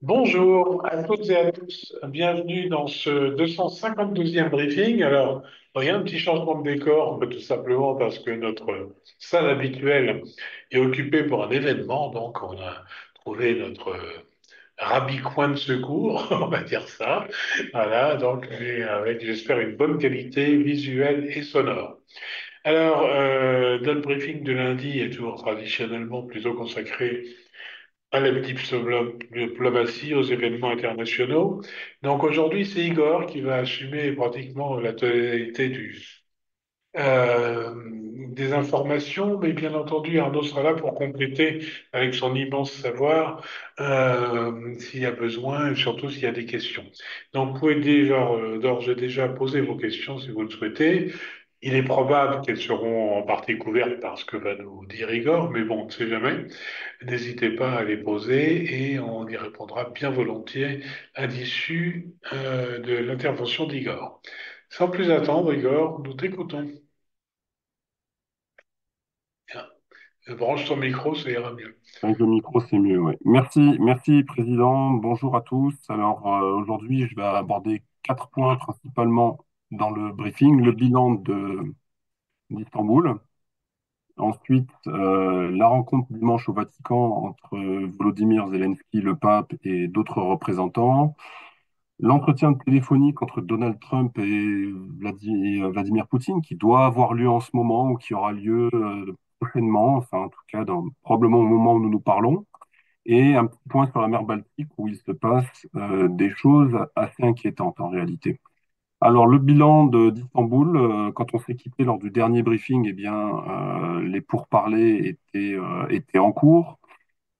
Bonjour à toutes et à tous, bienvenue dans ce 252e briefing. Alors, rien de petit changement de décor, tout simplement parce que notre salle habituelle est occupée pour un événement, donc on a trouvé notre rabi-coin de secours, on va dire ça. Voilà, donc mais avec, j'espère, une bonne qualité visuelle et sonore. Alors, notre briefing de lundi est toujours traditionnellement plutôt consacré à la diplomatie, aux événements internationaux. Donc aujourd'hui, c'est Igor qui va assumer pratiquement la totalité des informations, mais bien entendu, Arnaud sera là pour compléter avec son immense savoir s'il y a besoin et surtout s'il y a des questions. Donc vous pouvez déjà, d'ores et déjà poser vos questions si vous le souhaitez. Il est probable qu'elles seront en partie couvertes par ce que va nous dire Igor, mais bon, on ne sait jamais. N'hésitez pas à les poser et on y répondra bien volontiers à l'issue de l'intervention d'Igor. Sans plus attendre, Igor, nous t'écoutons. Bien. Branche ton micro, ça ira mieux. Avec le micro, c'est mieux, ouais. Merci, Président. Bonjour à tous. Alors, aujourd'hui, je vais aborder quatre points principalement dans le briefing. Le bilan d'Istanbul. Ensuite, la rencontre dimanche au Vatican entre Volodymyr Zelensky, le pape, et d'autres représentants. L'entretien téléphonique entre Donald Trump et Vladimir Poutine, qui doit avoir lieu en ce moment ou qui aura lieu prochainement, enfin, en tout cas, probablement au moment où nous nous parlons. Et un petit point sur la mer Baltique où il se passe des choses assez inquiétantes en réalité. Alors le bilan d'Istanbul, quand on s'est quitté lors du dernier briefing, eh bien les pourparlers étaient en cours.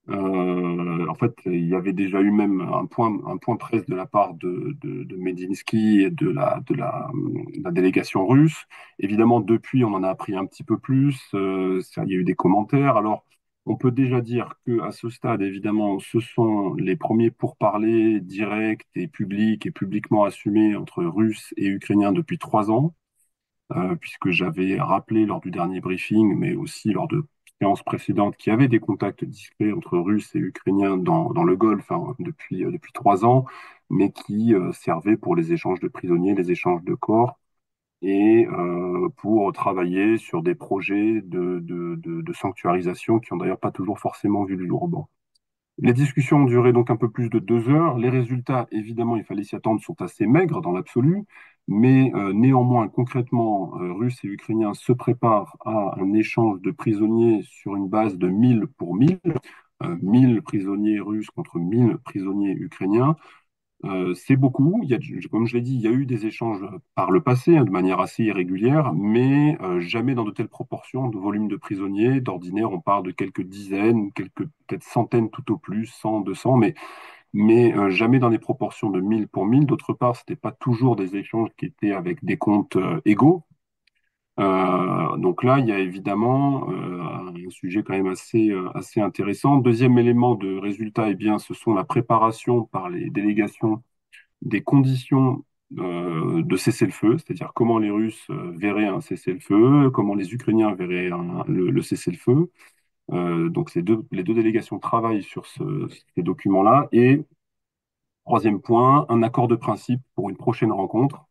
En fait, il y avait déjà eu même un point presse de la part de Medinsky et de la délégation russe. Évidemment, depuis, on en a appris un petit peu plus. Il y a eu des commentaires. Alors, on peut déjà dire que à ce stade, évidemment, ce sont les premiers pourparlers directs et publics et publiquement assumés entre Russes et Ukrainiens depuis 3 ans puisque j'avais rappelé lors du dernier briefing, mais aussi lors de séances précédentes, qu'il y avait des contacts discrets entre Russes et Ukrainiens dans le Golfe hein, depuis 3 ans, mais qui servaient pour les échanges de prisonniers, les échanges de corps, et pour travailler sur des projets de sanctuarisation qui ont d'ailleurs pas toujours forcément vu le jour. Bon. Les discussions ont duré donc un peu plus de 2 heures. Les résultats, évidemment, il fallait s'y attendre, sont assez maigres dans l'absolu, mais néanmoins, concrètement, Russes et Ukrainiens se préparent à un échange de prisonniers sur une base de 1000 pour 1000, 1000 prisonniers russes contre 1000 prisonniers ukrainiens. C'est beaucoup. Comme je l'ai dit, il y a eu des échanges par le passé, hein, de manière assez irrégulière, mais jamais dans de telles proportions de volume de prisonniers. D'ordinaire, on parle de quelques dizaines, quelques peut-être centaines tout au plus, 100, 200, mais jamais dans des proportions de 1000 pour 1000. D'autre part, ce n'était pas toujours des échanges qui étaient avec des comptes égaux. Donc là, il y a évidemment un sujet quand même assez intéressant. Deuxième élément de résultat, eh bien, ce sont la préparation par les délégations des conditions de cessez-le-feu, c'est-à-dire comment les Russes verraient un cessez-le-feu, comment les Ukrainiens verraient le cessez-le-feu. Donc les deux délégations travaillent sur ces documents-là. Et troisième point, un accord de principe pour une prochaine rencontre,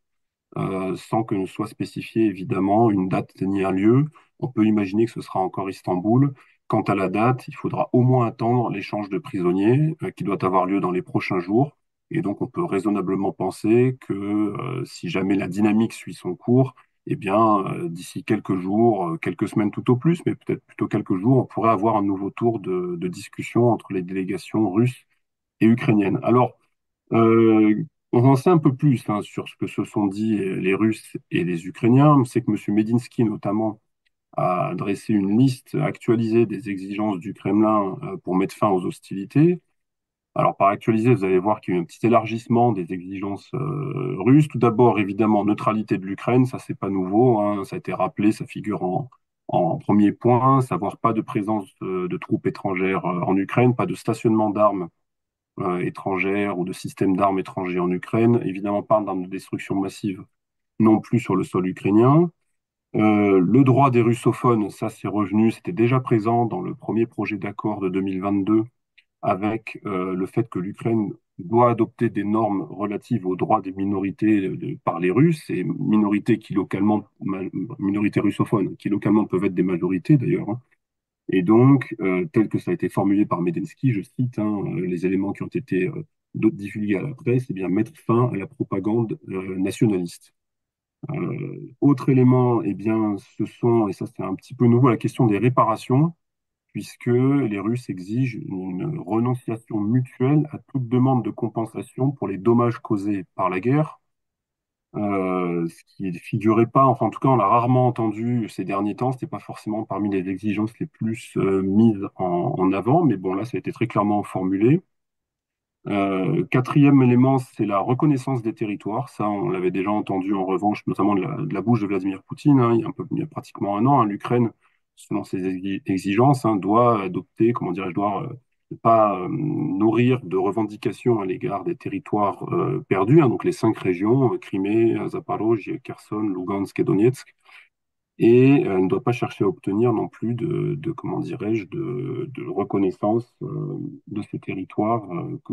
sans que ne soit spécifié évidemment une date ni un lieu. On peut imaginer que ce sera encore Istanbul. Quant à la date, il faudra au moins attendre l'échange de prisonniers qui doit avoir lieu dans les prochains jours. Et donc, on peut raisonnablement penser que si jamais la dynamique suit son cours, eh bien, d'ici quelques jours, quelques semaines tout au plus, mais peut-être plutôt quelques jours, on pourrait avoir un nouveau tour de discussion entre les délégations russes et ukrainiennes. Alors, euh, on en sait un peu plus hein, sur ce que se sont dit les Russes et les Ukrainiens. On sait que M. Medinsky, notamment, a dressé une liste actualisée des exigences du Kremlin pour mettre fin aux hostilités. Alors, par actualisé, vous allez voir qu'il y a eu un petit élargissement des exigences russes. Tout d'abord, évidemment, neutralité de l'Ukraine, ça, c'est pas nouveau, hein, ça a été rappelé, ça figure en premier point, savoir pas de présence de troupes étrangères en Ukraine, pas de stationnement d'armes étrangères ou de systèmes d'armes étrangers en Ukraine, évidemment pas d'armes de destruction massive non plus sur le sol ukrainien. Le droit des russophones, ça c'est revenu, c'était déjà présent dans le premier projet d'accord de 2022 avec le fait que l'Ukraine doit adopter des normes relatives aux droits des minorités par les Russes, et minorités qui localement, minorités russophones, qui localement peuvent être des majorités d'ailleurs, hein. Et donc, tel que ça a été formulé par Medensky, je cite, hein, les éléments qui ont été divulgués à la presse, eh bien, mettre fin à la propagande nationaliste. Autre élément, eh bien, ce sont, et ça c'est un petit peu nouveau, la question des réparations, puisque les Russes exigent une renonciation mutuelle à toute demande de compensation pour les dommages causés par la guerre, ce qui ne figurait pas, enfin en tout cas on l'a rarement entendu ces derniers temps, c'était pas forcément parmi les exigences les plus mises en avant, mais bon là ça a été très clairement formulé. Quatrième élément, c'est la reconnaissance des territoires. Ça, on l'avait déjà entendu en revanche, notamment de la bouche de Vladimir Poutine, hein, il y a pratiquement un an, hein. L'Ukraine, selon ses exigences, hein, doit adopter, comment dirais-je, doit pas nourrir de revendications à l'égard des territoires perdus, hein, donc les 5 régions, Crimée, Zaporojye, Kherson, Lugansk et Donetsk, et ne doit pas chercher à obtenir non plus comment dirais-je, de reconnaissance de ces territoires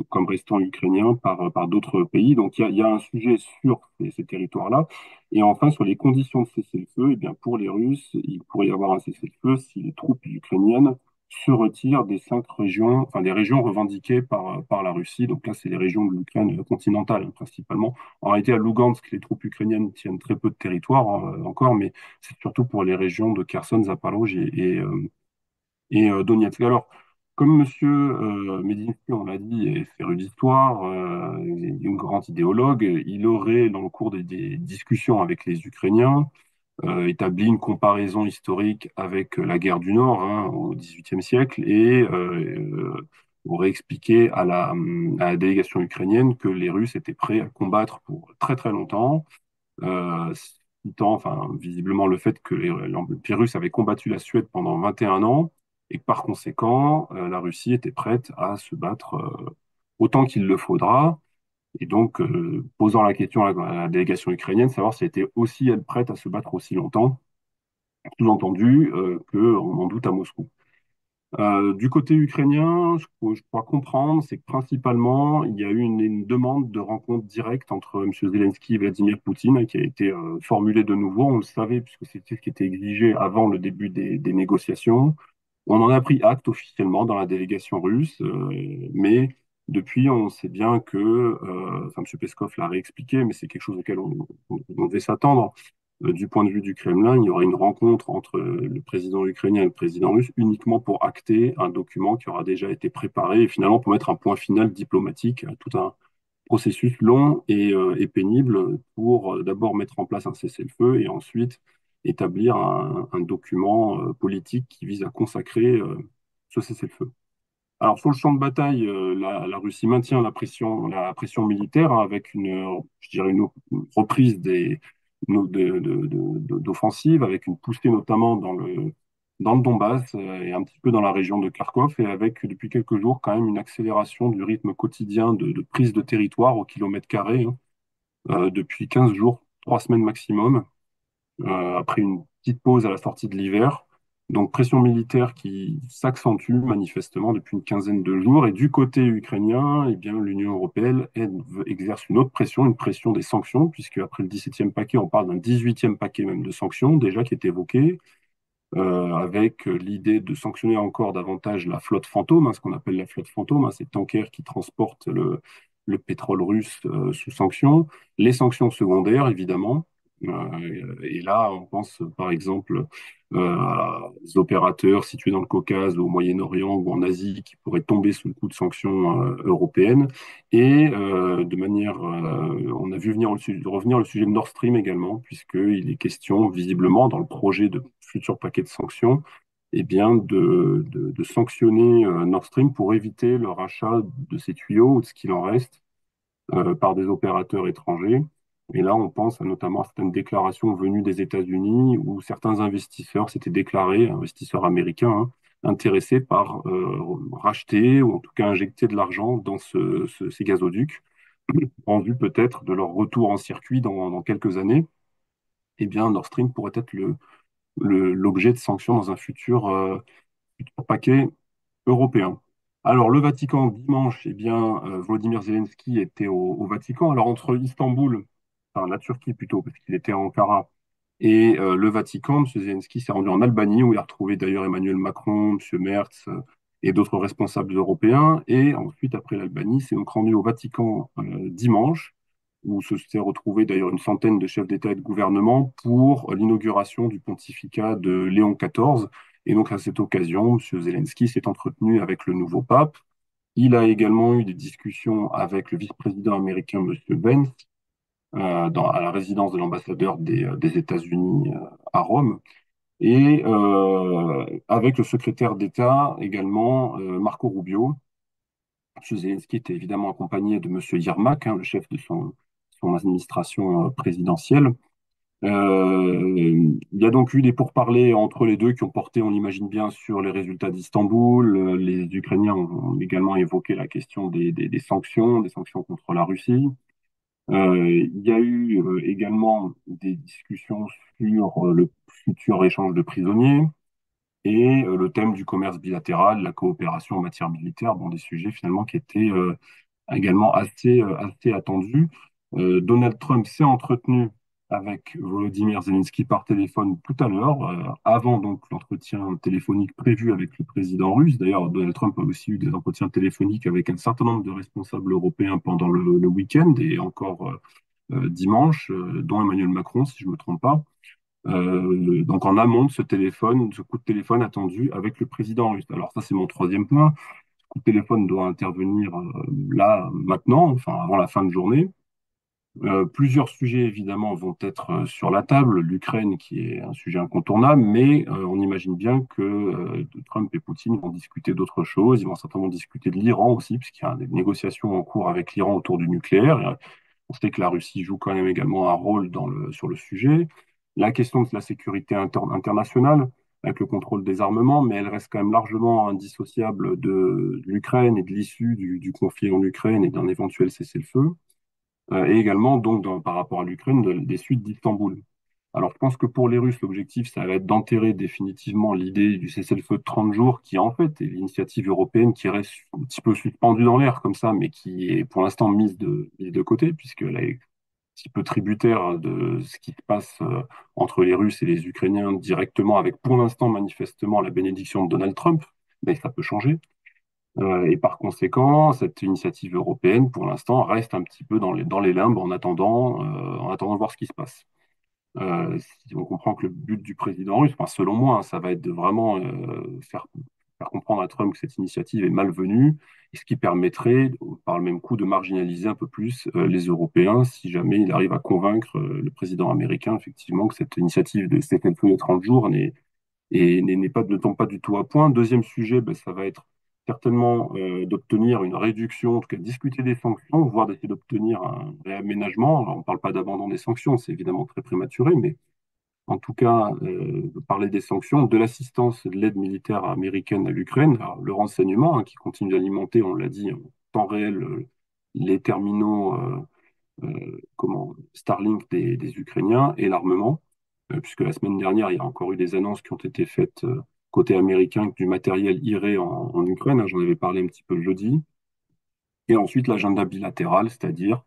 comme restant ukrainiens par d'autres pays. Donc il y a un sujet sur ces territoires-là. Et enfin, sur les conditions de cessez-le-feu, eh bien, pour les Russes, il pourrait y avoir un cessez-le-feu si les troupes ukrainiennes se retirent des 5 régions, enfin des régions revendiquées par la Russie. Donc là, c'est les régions de l'Ukraine continentale, hein, principalement. En réalité, à Lugansk, les troupes ukrainiennes tiennent très peu de territoire encore, mais c'est surtout pour les régions de Kherson, Zaporozhye et Donetsk. Alors, comme Monsieur Medinsky, on l'a dit, est féru d'histoire, est un grand idéologue, il aurait, dans le cours des discussions avec les Ukrainiens, établi une comparaison historique avec la guerre du Nord, hein, au XVIIIe siècle et aurait expliqué à la délégation ukrainienne que les Russes étaient prêts à combattre pour très très longtemps, euh, citant, enfin, visiblement le fait que l'Empire russe avait combattu la Suède pendant 21 ans et que par conséquent, la Russie était prête à se battre autant qu'il le faudra. Et donc, posant la question à la délégation ukrainienne, savoir si elle était aussi elle prête à se battre aussi longtemps, sous-entendu qu'on en doute à Moscou. Du côté ukrainien, je crois comprendre, c'est que principalement, il y a eu une demande de rencontre directe entre M. Zelensky et Vladimir Poutine, hein, qui a été formulée de nouveau. On le savait, puisque c'était ce qui était exigé avant le début des négociations. On en a pris acte officiellement dans la délégation russe, mais depuis, on sait bien que, enfin, M. Peskov l'a réexpliqué, mais c'est quelque chose auquel on devait s'attendre. Du point de vue du Kremlin, il y aura une rencontre entre le président ukrainien et le président russe uniquement pour acter un document qui aura déjà été préparé et finalement pour mettre un point final diplomatique à tout un processus long et pénible pour d'abord mettre en place un cessez-le-feu et ensuite établir un document politique qui vise à consacrer ce cessez-le-feu. Alors, sur le champ de bataille, la Russie maintient la pression militaire, hein, avec je dirais une reprise d'offensive, avec une poussée notamment dans le Donbass et un petit peu dans la région de Kharkov, et avec depuis quelques jours quand même une accélération du rythme quotidien de prise de territoire au kilomètre carré, hein, depuis 15 jours, 3 semaines maximum, après une petite pause à la sortie de l'hiver. Donc pression militaire qui s'accentue manifestement depuis une quinzaine de jours. Et du côté ukrainien, eh bien, l'Union européenne exerce une autre pression, une pression des sanctions, puisque après le 17e paquet, on parle d'un 18e paquet même de sanctions déjà qui est évoqué, avec l'idée de sanctionner encore davantage la flotte fantôme, hein, ce qu'on appelle la flotte fantôme, hein, ces tankers qui transportent le pétrole russe sous sanctions, les sanctions secondaires, évidemment. Et là, on pense par exemple à des opérateurs situés dans le Caucase, au Moyen-Orient ou en Asie qui pourraient tomber sous le coup de sanctions européennes. Et de manière, on a vu revenir le sujet de Nord Stream également, puisqu'il est question visiblement dans le projet de futur paquet de sanctions, eh bien de sanctionner Nord Stream pour éviter le rachat de ces tuyaux ou de ce qu'il en reste par des opérateurs étrangers. Et là, on pense notamment à certaines déclarations venues des États-Unis où certains investisseurs s'étaient déclarés, investisseurs américains, hein, intéressés par racheter ou en tout cas injecter de l'argent dans ces gazoducs en vue peut-être de leur retour en circuit dans quelques années. Eh bien, Nord Stream pourrait être l'objet de sanctions dans un futur paquet européen. Alors, le Vatican, dimanche, eh bien, Volodymyr Zelensky était au Vatican. Alors, entre Istanbul, enfin la Turquie plutôt, parce qu'il était à Ankara, et le Vatican, M. Zelensky s'est rendu en Albanie, où il a retrouvé d'ailleurs Emmanuel Macron, M. Merz et d'autres responsables européens. Et ensuite, après l'Albanie, il s'est donc rendu au Vatican dimanche, où se s'est retrouvé d'ailleurs une centaine de chefs d'État et de gouvernement pour l'inauguration du pontificat de Léon XIV. Et donc, à cette occasion, M. Zelensky s'est entretenu avec le nouveau pape. Il a également eu des discussions avec le vice-président américain, M. Vance, à la résidence de l'ambassadeur des États-Unis à Rome, et avec le secrétaire d'État également, Marco Rubio. M. Zelensky était évidemment accompagné de M. Yermak, hein, le chef de son administration présidentielle. Il y a donc eu des pourparlers entre les deux qui ont porté, on l'imagine bien, sur les résultats d'Istanbul. Les Ukrainiens ont également évoqué la question des sanctions contre la Russie. Il y a eu également des discussions sur le futur échange de prisonniers et le thème du commerce bilatéral, la coopération en matière militaire, bon, des sujets finalement qui étaient également assez attendus. Donald Trump s'est entretenu avec Volodymyr Zelensky par téléphone tout à l'heure, avant donc l'entretien téléphonique prévu avec le président russe. D'ailleurs, Donald Trump a aussi eu des entretiens téléphoniques avec un certain nombre de responsables européens pendant le week-end et encore dimanche, dont Emmanuel Macron, si je ne me trompe pas. Donc en amont de ce coup de téléphone attendu avec le président russe. Alors ça, c'est mon troisième point. Ce coup de téléphone doit intervenir là, maintenant, enfin avant la fin de journée. Plusieurs sujets, évidemment, vont être sur la table. L'Ukraine, qui est un sujet incontournable, mais on imagine bien que Trump et Poutine vont discuter d'autres choses. Ils vont certainement discuter de l'Iran aussi, puisqu'il y a des négociations en cours avec l'Iran autour du nucléaire. On sait que la Russie joue quand même également un rôle sur le sujet. La question de la sécurité internationale, avec le contrôle des armements, mais elle reste quand même largement indissociable de l'Ukraine et de l'issue du conflit en Ukraine et d'un éventuel cessez-le-feu. Et également, donc, par rapport à l'Ukraine, des suites d'Istanbul. Alors, je pense que pour les Russes, l'objectif, ça va être d'enterrer définitivement l'idée du cessez-le-feu de 30 jours, qui en fait est l'initiative européenne qui reste un petit peu suspendue dans l'air comme ça, mais qui est pour l'instant mise de côté, puisqu'elle est un petit peu tributaire de ce qui se passe entre les Russes et les Ukrainiens directement, avec pour l'instant manifestement la bénédiction de Donald Trump, mais ça peut changer. Et par conséquent, cette initiative européenne, pour l'instant, reste un petit peu dans les limbes en attendant de voir ce qui se passe. Si on comprend que le but du président russe, enfin, selon moi, hein, ça va être de vraiment faire comprendre à Trump que cette initiative est malvenue, et ce qui permettrait, par le même coup, de marginaliser un peu plus les Européens si jamais il arrive à convaincre le président américain, effectivement, que cette initiative de cessez-le-feu de 30 jours ne tombe pas du tout à point. Deuxième sujet, ben, ça va être certainement d'obtenir une réduction, en tout cas discuter des sanctions, voire d'essayer d'obtenir un réaménagement. Alors, on ne parle pas d'abandon des sanctions, c'est évidemment très prématuré, mais en tout cas, parler des sanctions, de l'assistance et de l'aide militaire américaine à l'Ukraine, alors, le renseignement, hein, qui continue d'alimenter, on l'a dit, en temps réel, les terminaux Starlink des Ukrainiens et l'armement, puisque la semaine dernière, il y a encore eu des annonces qui ont été faites côté américain que du matériel irait en Ukraine, hein, j'en avais parlé un petit peu le jeudi. Et ensuite, l'agenda bilatéral, c'est-à-dire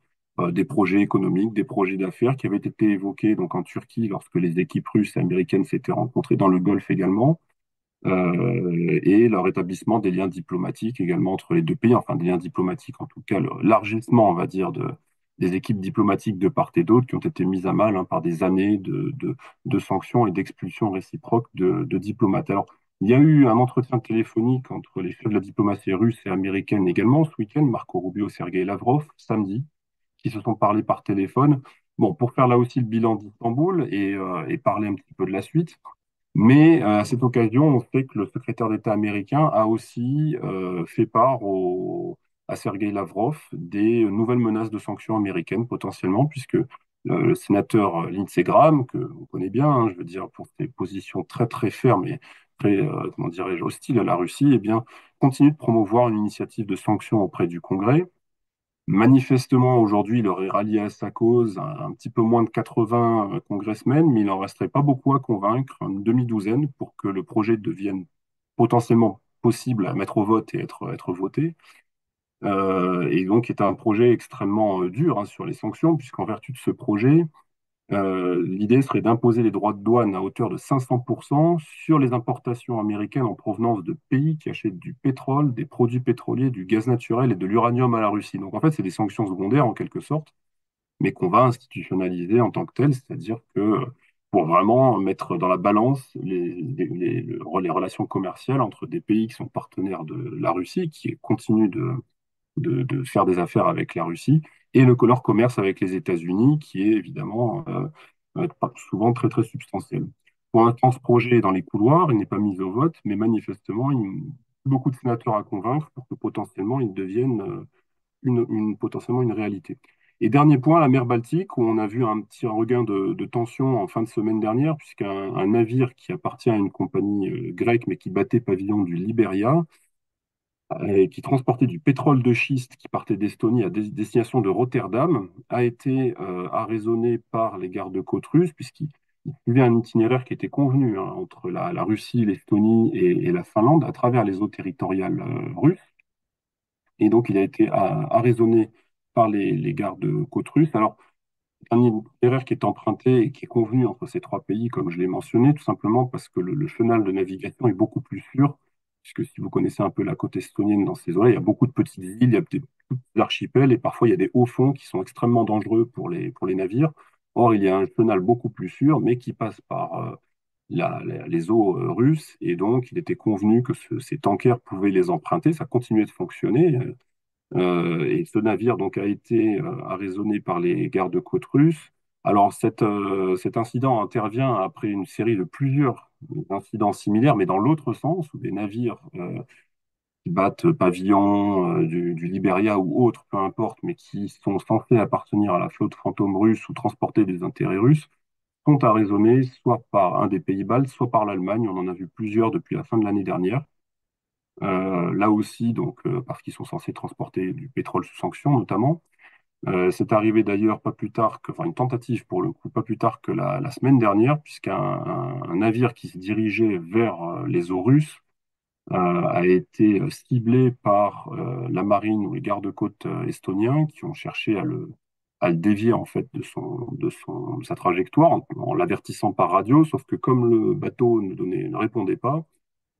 des projets économiques, des projets d'affaires qui avaient été évoqués donc en Turquie lorsque les équipes russes et américaines s'étaient rencontrées, dans le Golfe également, et le rétablissement des liens diplomatiques également entre les deux pays, enfin des liens diplomatiques, en tout cas l'élargissement, on va dire, des équipes diplomatiques de part et d'autre qui ont été mises à mal, hein, par des années de sanctions et d'expulsions réciproques de diplomates. Alors, il y a eu un entretien téléphonique entre les chefs de la diplomatie russe et américaine également ce week-end, Marco Rubio, Sergei Lavrov, samedi, qui se sont parlé par téléphone. Bon, pour faire là aussi le bilan d'Istanbul et parler un petit peu de la suite. Mais à cette occasion, on sait que le secrétaire d'État américain a aussi fait part à Sergei Lavrov des nouvelles menaces de sanctions américaines potentiellement, puisque le sénateur Lindsey Graham, que on connaît bien, hein, je veux dire, pour ses positions très très fermes et très, comment dirais-je, hostiles à la Russie, eh bien, continue de promouvoir une initiative de sanctions auprès du Congrès. Manifestement, aujourd'hui, il aurait rallié à sa cause un petit peu moins de 80 congressmen, mais il n'en resterait pas beaucoup à convaincre, une demi-douzaine, pour que le projet devienne potentiellement possible à mettre au vote et être voté. Et donc est un projet extrêmement dur hein, sur les sanctions, puisqu'en vertu de ce projet, l'idée serait d'imposer les droits de douane à hauteur de 500% sur les importations américaines en provenance de pays qui achètent du pétrole, des produits pétroliers, du gaz naturel et de l'uranium à la Russie. Donc en fait, c'est des sanctions secondaires en quelque sorte, mais qu'on va institutionnaliser en tant que telles, c'est-à-dire que pour vraiment mettre dans la balance les relations commerciales entre des pays qui sont partenaires de la Russie, qui continuent de faire des affaires avec la Russie, et leur commerce avec les États-Unis, qui est évidemment souvent très très substantiel. Pour l'instant, ce projet est dans les couloirs, il n'est pas mis au vote, mais manifestement, il y a beaucoup de sénateurs à convaincre pour que potentiellement il devienne potentiellement une réalité. Et dernier point, la mer Baltique, où on a vu un petit regain de tension en fin de semaine dernière, puisqu'un navire qui appartient à une compagnie grecque, mais qui battait pavillon du Liberia, et qui transportait du pétrole de schiste qui partait d'Estonie à destination de Rotterdam, a été arraisonné par les gardes-côtes russes, puisqu'il suivait un itinéraire qui était convenu hein, entre la Russie, l'Estonie et la Finlande à travers les eaux territoriales russes. Et donc, il a été arraisonné par les gardes-côtes russes. Alors, un itinéraire qui est emprunté et qui est convenu entre ces trois pays, comme je l'ai mentionné, tout simplement parce que le chenal de navigation est beaucoup plus sûr, puisque si vous connaissez un peu la côte estonienne dans ces eaux-là, il y a beaucoup de petites îles, il y a des petits archipels, et parfois il y a des hauts fonds qui sont extrêmement dangereux pour les navires. Or, il y a un chenal beaucoup plus sûr, mais qui passe par les eaux russes, et donc il était convenu que ces tankers pouvaient les emprunter, ça continuait de fonctionner. Et ce navire donc a été arraisonné par les gardes-côtes russes. Alors cet incident intervient après une série de plusieurs incidents similaires, mais dans l'autre sens, où des navires qui battent pavillon du Liberia ou autre, peu importe, mais qui sont censés appartenir à la flotte fantôme russe ou transporter des intérêts russes, sont arraisonnés soit par un des pays baltes, soit par l'Allemagne. On en a vu plusieurs depuis la fin de l'année dernière. Là aussi, donc, parce qu'ils sont censés transporter du pétrole sous sanction, notamment. C'est arrivé d'ailleurs pas plus tard que, enfin, une tentative pour le coup, pas plus tard que la semaine dernière, un navire qui se dirigeait vers les eaux russes a été ciblé par la marine ou les gardes-côtes estoniens qui ont cherché à le dévier en fait de sa trajectoire en l'avertissant par radio, sauf que comme le bateau ne répondait pas,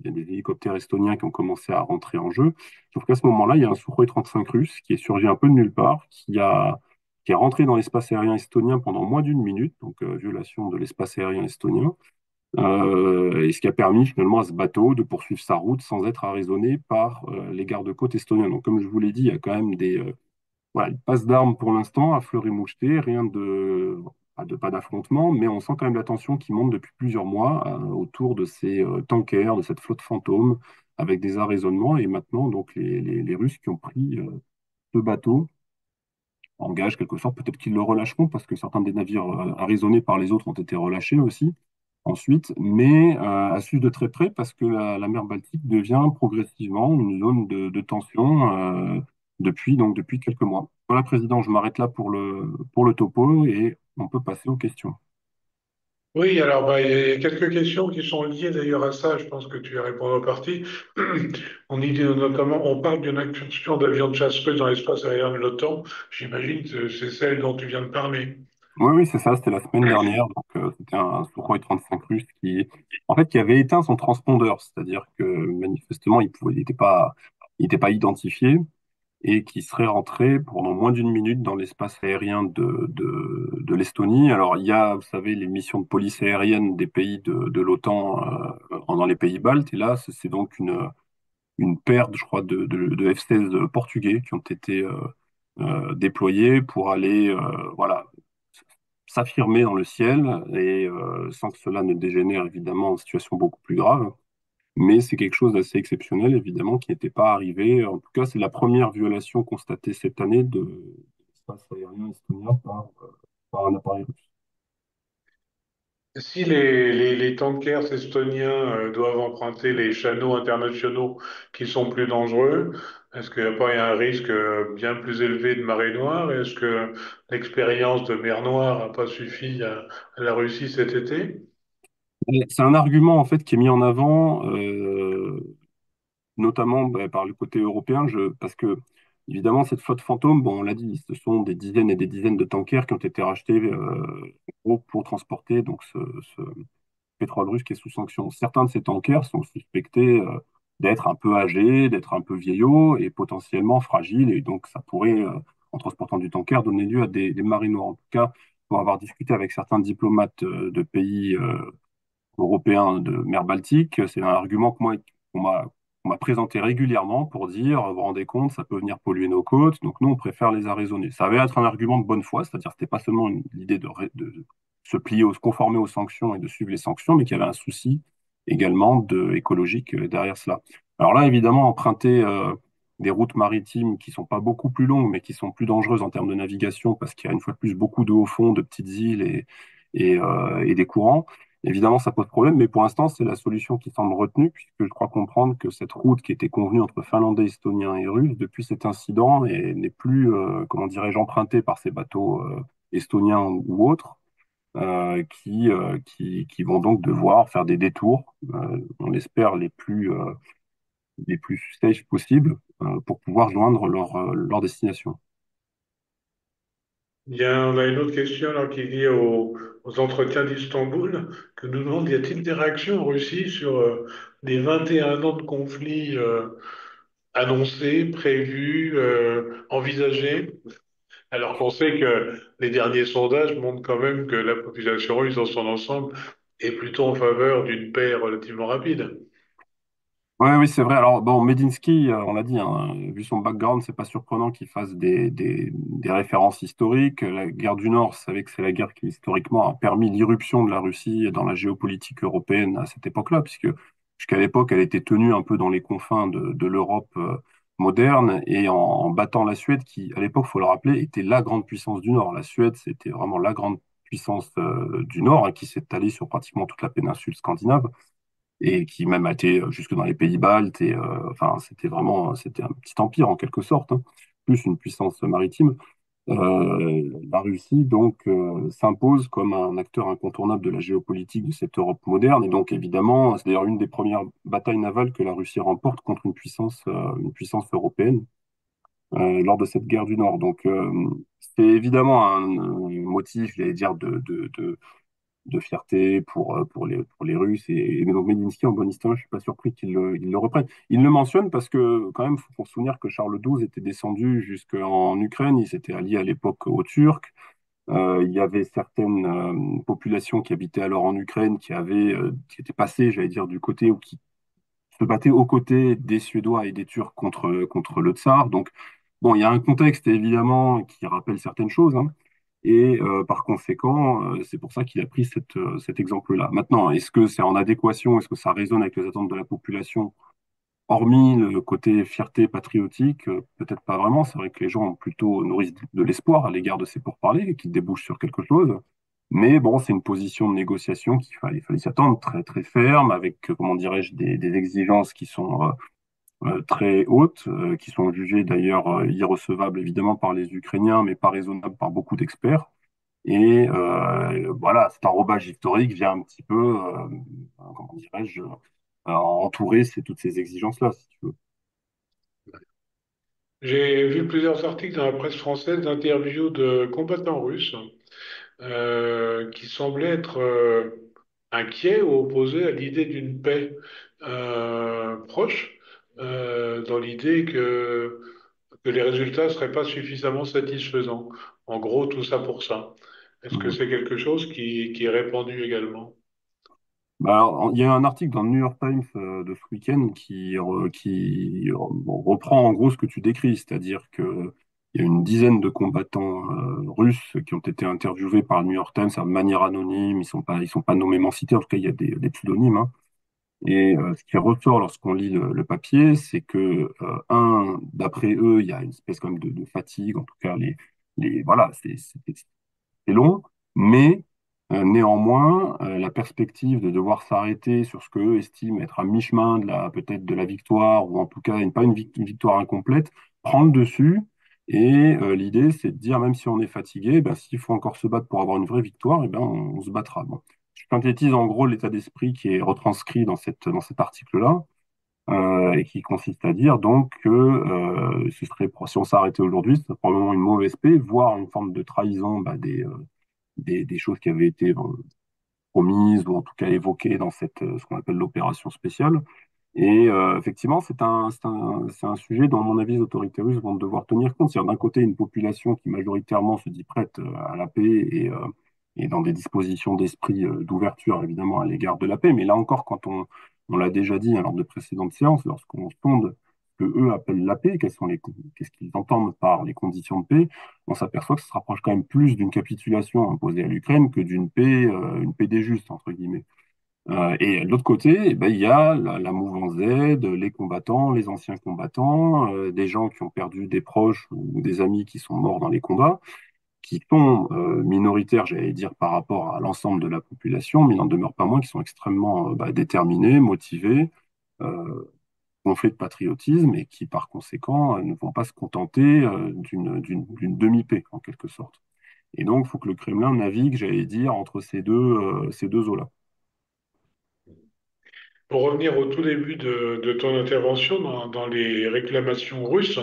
il y a des hélicoptères estoniens qui ont commencé à rentrer en jeu. Sauf qu'à ce moment-là, il y a un Sukhoi 35 russe qui est surgi un peu de nulle part, qui est rentré dans l'espace aérien estonien pendant moins d'une minute, donc violation de l'espace aérien estonien, et ce qui a permis finalement à ce bateau de poursuivre sa route sans être arraisonné par les gardes-côtes estoniens. Donc comme je vous l'ai dit, il y a quand même voilà, une passe d'armes pour l'instant, à fleur et moucheté, rien pas d'affrontement, mais on sent quand même la tension qui monte depuis plusieurs mois autour de ces tankers, de cette flotte fantôme, avec des arraisonnements. Et maintenant, donc, les Russes qui ont pris ce bateau en gage, quelque sorte, peut-être qu'ils le relâcheront, parce que certains des navires arraisonnés par les autres ont été relâchés aussi ensuite, mais à suivre de très près parce que la mer Baltique devient progressivement une zone de tension depuis quelques mois. Voilà, Président, je m'arrête là pour le topo et on peut passer aux questions. Oui, alors bah, il y a quelques questions qui sont liées d'ailleurs à ça. Je pense que tu y réponds en partie. On dit notamment, on parle d'une incursion d'avions de chasse russe dans l'espace aérien de l'OTAN. J'imagine que c'est celle dont tu viens de parler. Oui, oui, c'est ça, c'était la semaine dernière. Donc, c'était un Sukhoi 35 russe en fait, qui avait éteint son transpondeur, c'est-à-dire que manifestement, il était pas identifié. Et qui serait rentré pendant moins d'une minute dans l'espace aérien de l'Estonie. Alors, il y a, vous savez, les missions de police aérienne des pays de l'OTAN dans les pays baltes, et là, c'est donc une paire, je crois, de F-16 portugais qui ont été déployés pour aller, voilà, s'affirmer dans le ciel, et sans que cela ne dégénère évidemment en situation beaucoup plus grave. Mais c'est quelque chose d'assez exceptionnel, évidemment, qui n'était pas arrivé. En tout cas, c'est la première violation constatée cette année de l'espace aérien estonien par un appareil russe. Si les tankers estoniens doivent emprunter les canaux internationaux qui sont plus dangereux, est-ce qu'il n'y a pas un risque bien plus élevé de marée noire? Est-ce que l'expérience de mer Noire n'a pas suffi à la Russie cet été? Et c'est un argument en fait qui est mis en avant notamment par le côté européen, parce que évidemment cette flotte fantôme, bon, on l'a dit, ce sont des dizaines et des dizaines de tankers qui ont été rachetés en gros, pour transporter donc ce pétrole russe qui est sous sanction. Certains de ces tankers sont suspectés d'être un peu âgés, d'être un peu vieillots et potentiellement fragiles, et donc ça pourrait, en transportant du tanker, donner lieu à des marées noires. En tout cas, pour avoir discuté avec certains diplomates de pays européen de mer Baltique. C'est un argument que moi, qu'on m'a présenté régulièrement pour dire, vous vous rendez compte, ça peut venir polluer nos côtes, donc nous, on préfère les arraisonner. Ça avait être un argument de bonne foi, c'est-à-dire que c'était pas seulement l'idée de se plier, se conformer aux sanctions et de suivre les sanctions, mais qu'il y avait un souci également écologique derrière cela. Alors là, évidemment, emprunter des routes maritimes qui sont pas beaucoup plus longues, mais qui sont plus dangereuses en termes de navigation, parce qu'il y a une fois de plus beaucoup de hauts fonds, de petites îles et des courants. Évidemment, ça pose problème, mais pour l'instant, c'est la solution qui semble retenue, puisque je crois comprendre que cette route qui était convenue entre Finlandais, Estoniens et Russes, depuis cet incident, n'est plus, comment dirais-je, empruntée par ces bateaux estoniens ou autres, qui vont donc devoir faire des détours, on l'espère, les plus safe possibles, pour pouvoir joindre leur destination. Bien, on a une autre question là, qui est liée aux entretiens d'Istanbul, que nous demande, y a-t-il des réactions en Russie sur les 21 ans de conflit annoncés, prévus, envisagés, alors qu'on sait que les derniers sondages montrent quand même que la population russe dans son ensemble est plutôt en faveur d'une paix relativement rapide. Oui, oui, c'est vrai. Alors, bon, Medinsky, on l'a dit, hein, vu son background, c'est pas surprenant qu'il fasse des références historiques. La guerre du Nord, vous savez que c'est la guerre qui, historiquement, a permis l'irruption de la Russie dans la géopolitique européenne à cette époque-là, puisqu'à l'époque, elle était tenue un peu dans les confins de l'Europe moderne et en battant la Suède, qui, à l'époque, faut le rappeler, était la grande puissance du Nord. La Suède, c'était vraiment la grande puissance du Nord, hein, qui s'est étalée sur pratiquement toute la péninsule scandinave et qui même a été jusque dans les pays baltes. Et enfin, c'était un petit empire en quelque sorte, hein, plus une puissance maritime. La Russie donc s'impose comme un acteur incontournable de la géopolitique de cette Europe moderne. Et donc évidemment, c'est d'ailleurs une des premières batailles navales que la Russie remporte contre une puissance européenne lors de cette guerre du Nord. Donc c'est évidemment un motif, j'allais dire, de fierté pour les Russes. Et donc Medinsky, en bon historien, je suis pas surpris qu'il le reprenne. Il le mentionne parce que, quand même, il faut se souvenir que Charles XII était descendu jusqu'en Ukraine, il s'était allié à l'époque aux Turcs. Il y avait certaines populations qui habitaient alors en Ukraine qui étaient passées, j'allais dire, du côté ou qui se battaient aux côtés des Suédois et des Turcs contre le Tsar. Donc, bon, il y a un contexte évidemment qui rappelle certaines choses, hein. Et par conséquent, c'est pour ça qu'il a pris cet exemple-là. Maintenant, est-ce que c'est en adéquation, est-ce que ça résonne avec les attentes de la population, hormis le côté fierté patriotique, peut-être pas vraiment. C'est vrai que les gens ont plutôt nourrissent de l'espoir à l'égard de ces pourparlers et qui débouchent sur quelque chose. Mais bon, c'est une position de négociation il fallait s'y attendre, très très ferme, avec, comment dirais-je, des exigences qui sont très hautes, qui sont jugées d'ailleurs irrecevables évidemment par les Ukrainiens, mais pas raisonnables par beaucoup d'experts. Et voilà, cet enrobage historique vient un petit peu, comment dirais-je, entourer toutes ces exigences-là, si tu veux. J'ai vu plusieurs articles dans la presse française d'interviews de combattants russes qui semblaient être inquiets ou opposés à l'idée d'une paix proche, dans l'idée que les résultats ne seraient pas suffisamment satisfaisants. En gros, tout ça pour ça. Est-ce que Mhm. c'est quelque chose qui est répandu également? Bah alors, il y a un article dans le New York Times de ce week-end qui reprend en gros ce que tu décris, c'est-à-dire que il y a une dizaine de combattants russes qui ont été interviewés par le New York Times de manière anonyme, ils sont pas nommément cités, en tout cas il y a des pseudonymes, hein. Et ce qui ressort lorsqu'on lit le papier, c'est que, d'après eux, il y a une espèce quand même de fatigue, en tout cas, voilà, c'est long, mais néanmoins, la perspective de devoir s'arrêter sur ce qu'eux estiment être à mi-chemin peut-être de la victoire, ou en tout cas pas une victoire incomplète, prend le dessus. Et l'idée, c'est de dire, même si on est fatigué, ben, s'il faut encore se battre pour avoir une vraie victoire, eh ben, on se battra. Bon. Je synthétise en gros l'état d'esprit qui est retranscrit dans cet article-là. et qui consiste à dire donc que si on s'arrêtait aujourd'hui, ce serait probablement une mauvaise paix, voire une forme de trahison des choses qui avaient été promises ou en tout cas évoquées dans ce qu'on appelle l'opération spéciale. Et effectivement, c'est un sujet dont, à mon avis, les autorités russes vont devoir tenir compte. C'est-à-dire, d'un côté, une population qui majoritairement se dit prête à la paix et dans des dispositions d'esprit d'ouverture, évidemment, à l'égard de la paix. Mais là encore, on l'a déjà dit hein, lors de précédentes séances, lorsqu'on sonde ce que eux appellent la paix, qu'est-ce qu'ils entendent par les conditions de paix, on s'aperçoit que ça se rapproche quand même plus d'une capitulation imposée à l'Ukraine que une paix des justes, entre guillemets. Et de l'autre côté, eh ben, il y a la mouvance Z, les combattants, les anciens combattants, des gens qui ont perdu des proches ou des amis qui sont morts dans les combats, qui sont minoritaires, j'allais dire, par rapport à l'ensemble de la population, mais il n'en demeure pas moins qui sont extrêmement déterminés, motivés, gonflés de patriotisme et qui, par conséquent, ne vont pas se contenter d'une demi-paix, en quelque sorte. Et donc, il faut que le Kremlin navigue, j'allais dire, entre ces deux eaux-là. Pour revenir au tout début de ton intervention dans les réclamations russes,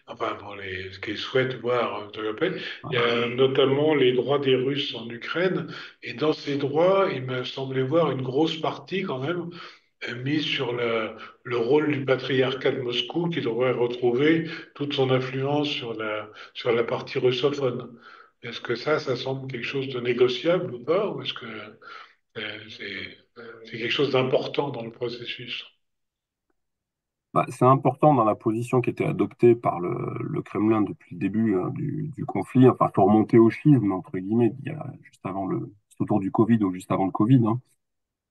enfin pour ce qu'ils souhaitent voir, je te rappelle, il y a notamment les droits des Russes en Ukraine, et dans ces droits, il me semblait voir une grosse partie quand même mise sur le rôle du patriarcat de Moscou qui devrait retrouver toute son influence sur la partie russophone. Est-ce que ça semble quelque chose de négociable ou pas, ou est-ce que c'est quelque chose d'important dans le processus? C'est important dans la position qui était adoptée par le Kremlin depuis le début hein, du conflit. Enfin, faut remonter au schisme, entre guillemets, il y a juste avant c'est autour du Covid ou juste avant le Covid, hein,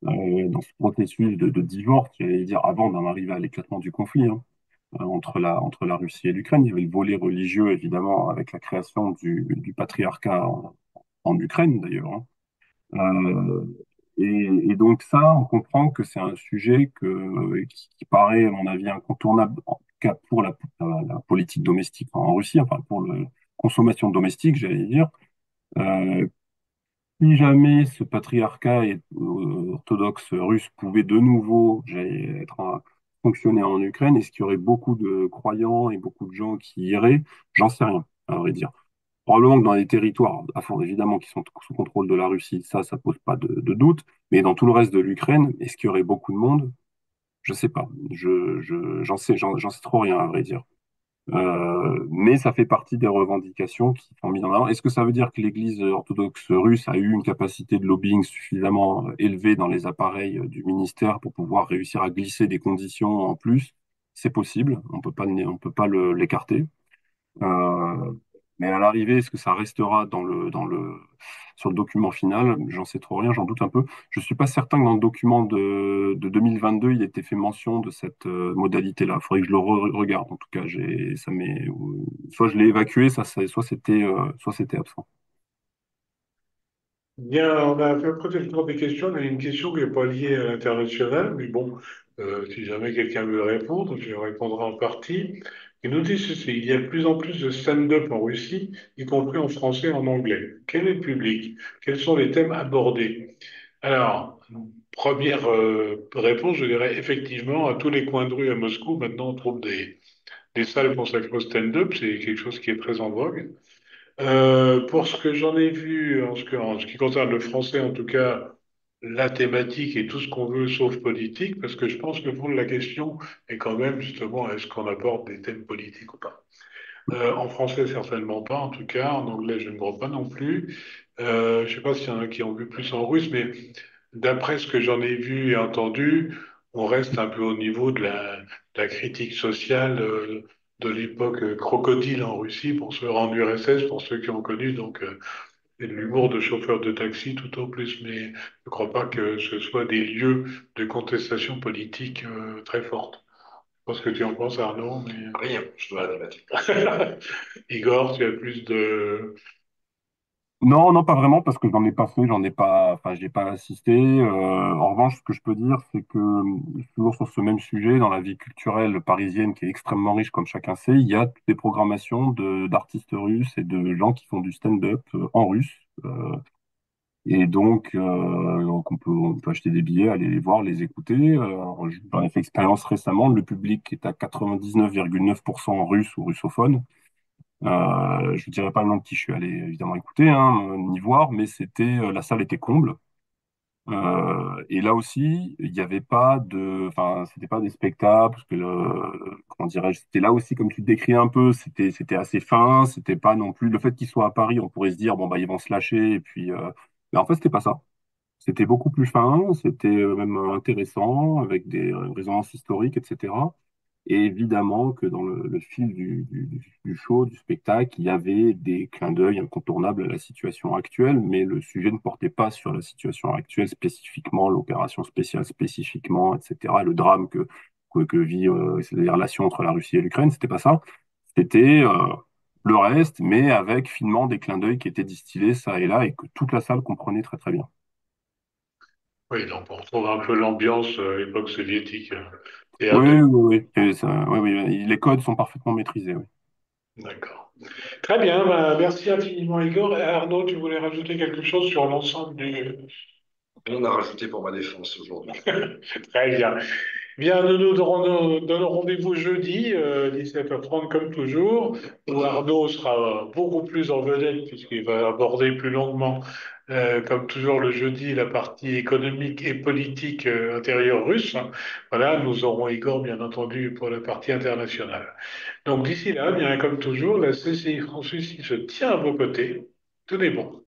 dans ce processus de divorce, j'allais dire avant d'en arriver à l'éclatement du conflit hein, entre la Russie et l'Ukraine. Il y avait le volet religieux, évidemment, avec la création du patriarcat en Ukraine, d'ailleurs. Hein. Euh, et donc ça, on comprend que c'est un sujet qui paraît, à mon avis, incontournable, en tout cas pour la politique domestique en Russie, enfin pour la consommation domestique, j'allais dire. Euh, Si jamais ce patriarcat orthodoxe russe pouvait de nouveau fonctionner en Ukraine, est-ce qu'il y aurait beaucoup de croyants et beaucoup de gens qui iraient? J'en sais rien, à vrai dire. Probablement que dans les territoires, à fond, évidemment, qui sont sous contrôle de la Russie, ça pose pas de doute. Mais dans tout le reste de l'Ukraine, est-ce qu'il y aurait beaucoup de monde? Je sais pas. J'en sais trop rien, à vrai dire. Mais ça fait partie des revendications qui sont mises en avant. Est-ce que ça veut dire que l'Église orthodoxe russe a eu une capacité de lobbying suffisamment élevée dans les appareils du ministère pour pouvoir réussir à glisser des conditions en plus? C'est possible. On peut pas l'écarter. Euh, mais à l'arrivée, est-ce que ça restera sur le document final? J'en sais trop rien, j'en doute un peu. Je suis pas certain que dans le document de 2022, il ait été fait mention de cette modalité-là. Il faudrait que je le regarde. En tout cas, soit je l'ai évacué, soit c'était absent. Bien, on a fait peut-être le tour des questions. On a une question qui n'est pas liée à l'international, mais bon, si jamais quelqu'un veut répondre, je répondrai en partie. Il nous dit ceci, il y a de plus en plus de stand-up en Russie, y compris en français et en anglais. Quel est le public? Quels sont les thèmes abordés? Alors, première réponse, je dirais effectivement, à tous les coins de rue à Moscou, maintenant on trouve des salles consacrées au stand-up, c'est quelque chose qui est très en vogue. Pour ce que j'en ai vu, en ce qui concerne le français, en tout cas, la thématique est tout ce qu'on veut sauf politique, parce que je pense que le fond de la question est quand même justement, est-ce qu'on aborde des thèmes politiques ou pas? En français, certainement pas, en tout cas. En anglais, je ne crois pas non plus. Je ne sais pas s'il y en a qui ont vu plus en russe, mais d'après ce que j'en ai vu et entendu, on reste un peu au niveau de la critique sociale de l'époque crocodile en Russie, pour ceux en URSS, pour ceux qui ont connu, donc et de l'humour de chauffeur de taxi tout au plus. Mais je ne crois pas que ce soit des lieux de contestation politique très forte. Je sais pas ce que tu en penses, Arnaud, mais... Rien, je dois admettre. Igor, tu as plus de... Non, non, pas vraiment, parce que j'en ai pas fait, enfin, j'ai pas assisté. En revanche, ce que je peux dire, c'est que toujours sur ce même sujet, dans la vie culturelle parisienne qui est extrêmement riche, comme chacun sait, il y a toutes des programmations d'artistes russes et de gens qui font du stand-up en russe. Et donc on peut acheter des billets, aller les voir, les écouter. J'en ai fait expérience récemment. Le public est à 99,9% russe ou russophone. Je ne dirais pas le nom de qui je suis allé évidemment écouter, hein, ni voir, mais la salle était comble. Et là aussi, il n'y avait pas enfin, c'était pas des spectacles, parce que comment dirais-je, c'était là aussi, comme tu le décris un peu, c'était assez fin, c'était pas non plus le fait qu'ils soient à Paris, on pourrait se dire bon bah ils vont se lâcher, et puis, mais en fait c'était pas ça. C'était beaucoup plus fin, c'était même intéressant, avec des résonances historiques, etc. Et évidemment que dans le fil du show, du spectacle, il y avait des clins d'œil incontournables à la situation actuelle, mais le sujet ne portait pas sur la situation actuelle spécifiquement, l'opération spéciale spécifiquement, etc. Le drame que vit les relations entre la Russie et l'Ukraine, c'était pas ça. C'était le reste, mais avec finement des clins d'œil qui étaient distillés ça et là et que toute la salle comprenait très très bien. Oui, donc on retrouve un peu l'ambiance époque soviétique, théâtre Oui, de... oui, oui. Oui, oui, les codes sont parfaitement maîtrisés. Oui. D'accord. Très bien, ben, merci infiniment Igor. Et Arnaud, tu voulais rajouter quelque chose sur l'ensemble du... On a rajouté pour ma défense aujourd'hui. Très bien. Bien, nous nous donnons rendez-vous jeudi, 17h30 comme toujours, où Arnaud sera beaucoup plus en vedette puisqu'il va aborder plus longuement, comme toujours le jeudi, la partie économique et politique intérieure russe. Voilà, nous aurons Igor, bien entendu, pour la partie internationale. Donc d'ici là, bien comme toujours, la CCI France qui se tient à vos côtés. Tout est bon.